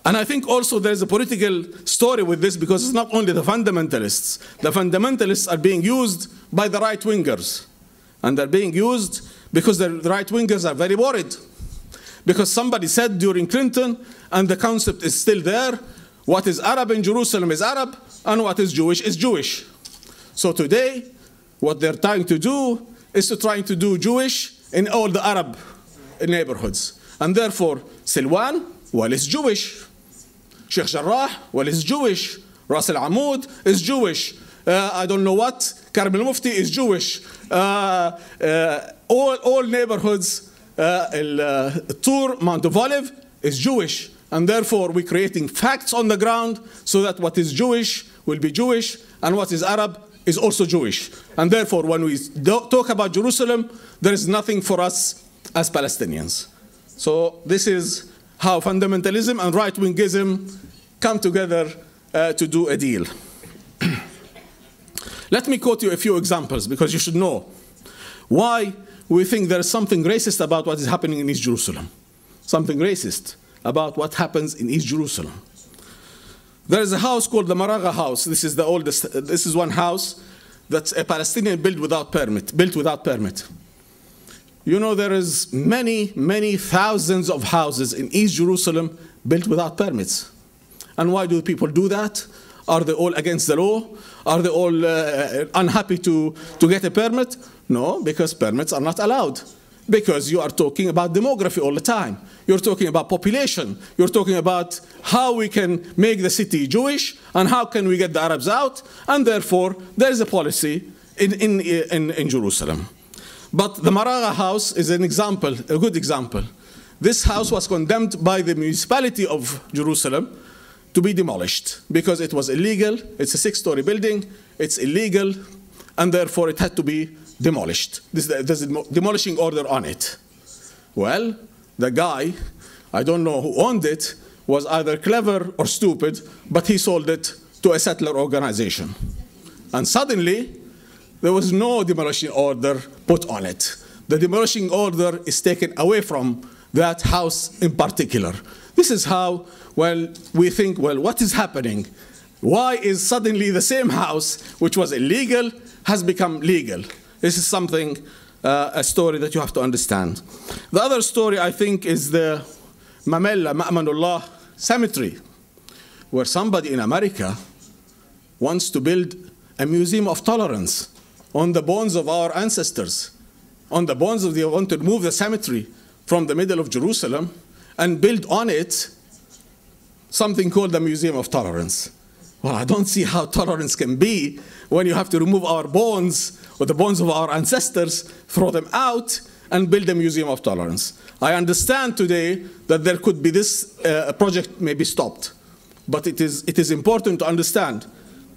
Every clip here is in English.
And I think also there's a political story with this, because it's not only the fundamentalists. The fundamentalists are being used by the right-wingers. And they're being used because the right-wingers are very worried. Because somebody said during Clinton, and the concept is still there, what is Arab in Jerusalem is Arab, and what is Jewish. So today, what they're trying to do is trying to do Jewish in all the Arab neighborhoods. And therefore, Silwan, well, it's Jewish. Sheikh Jarrah, well, it's Jewish. Ras Al Amud is Jewish. I don't know what, Karm al Mufti is Jewish. All neighborhoods, Tur, Mount of Olive is Jewish. And therefore, we're creating facts on the ground so that what is Jewish will be Jewish, and what is Arab is also Jewish. And therefore, when we talk about Jerusalem, there is nothing for us as Palestinians. So this is how fundamentalism and right-wingism come together to do a deal. Let me quote you a few examples, because you should know why we think there is something racist about what is happening in East Jerusalem. Something racist about what happens in East Jerusalem. There is a house called the Maraga house. This is the oldest. This is one house that's a Palestinian built without permit. You know, there is many thousands of houses in East Jerusalem built without permits. And why do people do that? Are they all against the law? Are they all unhappy to get a permit? No, because permits are not allowed. Because you are talking about demography all the time. You're talking about population. You're talking about how we can make the city Jewish and how can we get the Arabs out. And therefore, there is a policy in Jerusalem. But the Maraga house is an example, a good example. This house was condemned by the municipality of Jerusalem to be demolished because it was illegal. It's a 6-story building. It's illegal, and therefore it had to be demolished. There's a demolishing order on it. Well, the guy, I don't know who owned it, was either clever or stupid, but he sold it to a settler organization. And suddenly, there was no demolition order put on it. The demolishing order is taken away from that house in particular. This is how, well, we think, well, what is happening? Why is suddenly the same house, which was illegal, has become legal? This is something, a story that you have to understand. The other story, I think, is the Mamella, Ma'manullah cemetery, where somebody in America wants to build a museum of tolerance on the bones of our ancestors, on the bones of they want to move the cemetery from the middle of Jerusalem and build on it something called the Museum of Tolerance. Well, I don't see how tolerance can be when you have to remove our bones or the bones of our ancestors, throw them out, and build a Museum of Tolerance. I understand today that there could be this project may be stopped, but it is important to understand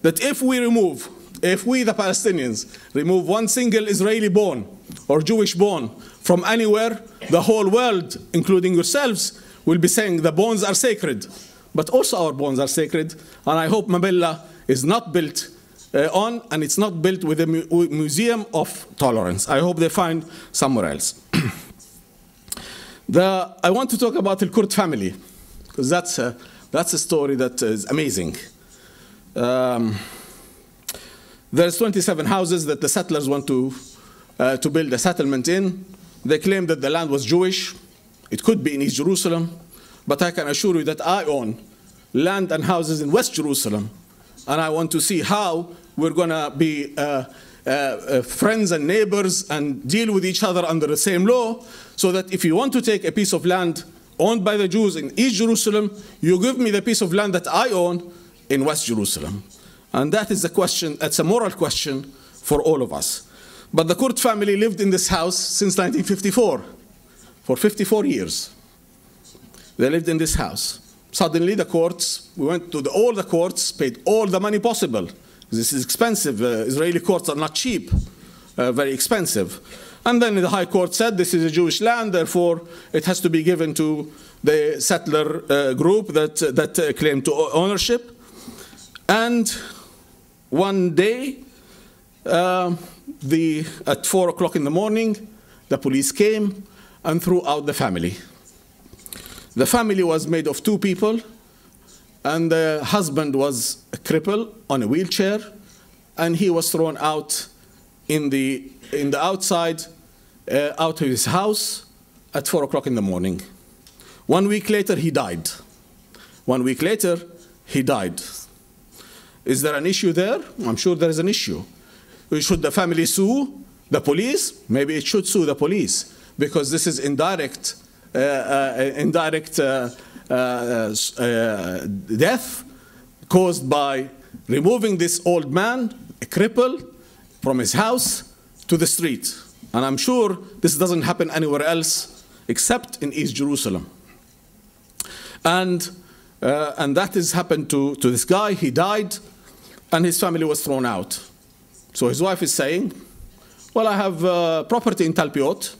that if we, the Palestinians, remove one single Israeli bone or Jewish bone from anywhere, the whole world, including yourselves, will be saying the bones are sacred. But also our bones are sacred, and I hope Mabella is not built on, and it's not built with a museum of tolerance. I hope they find somewhere else. I want to talk about the Kurd family, because that's a story that is amazing. There's 27 houses that the settlers want to build a settlement in. They claim that the land was Jewish. It could be in East Jerusalem. But I can assure you that I own land and houses in West Jerusalem. And I want to see how we're going to be friends and neighbors and deal with each other under the same law, so that if you want to take a piece of land owned by the Jews in East Jerusalem, you give me the piece of land that I own in West Jerusalem. And that is a question, that's a moral question for all of us. But the Kurd family lived in this house since 1954, for 54 years. They lived in this house. Suddenly the courts, we went to all the courts, paid all the money possible. This is expensive. Israeli courts are not cheap, very expensive. And then the High Court said this is a Jewish land, therefore it has to be given to the settler group that claimed to ownership. And one day, at 4 o'clock in the morning, the police came and threw out the family. The family was made of 2 people. and the husband was a cripple on a wheelchair, and he was thrown out in the outside, out of his house at 4 o'clock in the morning. 1 week later, he died. 1 week later, he died. Is there an issue there? I'm sure there is an issue. Should the family sue the police? Maybe it should sue the police, because this is indirect death caused by removing this old man, a cripple, from his house to the street. And I'm sure this doesn't happen anywhere else except in East Jerusalem. And that has happened to this guy. He died, and his family was thrown out. So his wife is saying, well, I have property in Talpiot.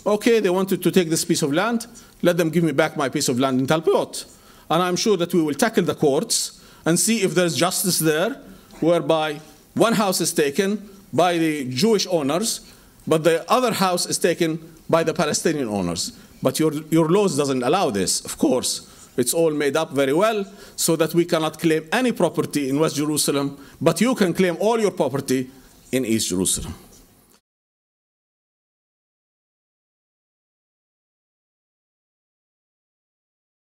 Okay, they wanted to take this piece of land. Let them give me back my piece of land in Talpiot. And I'm sure that we will tackle the courts and see if there's justice there, whereby one house is taken by the Jewish owners, but the other house is taken by the Palestinian owners. But your laws doesn't allow this, of course. It's all made up very well so that we cannot claim any property in West Jerusalem, but you can claim all your property in East Jerusalem.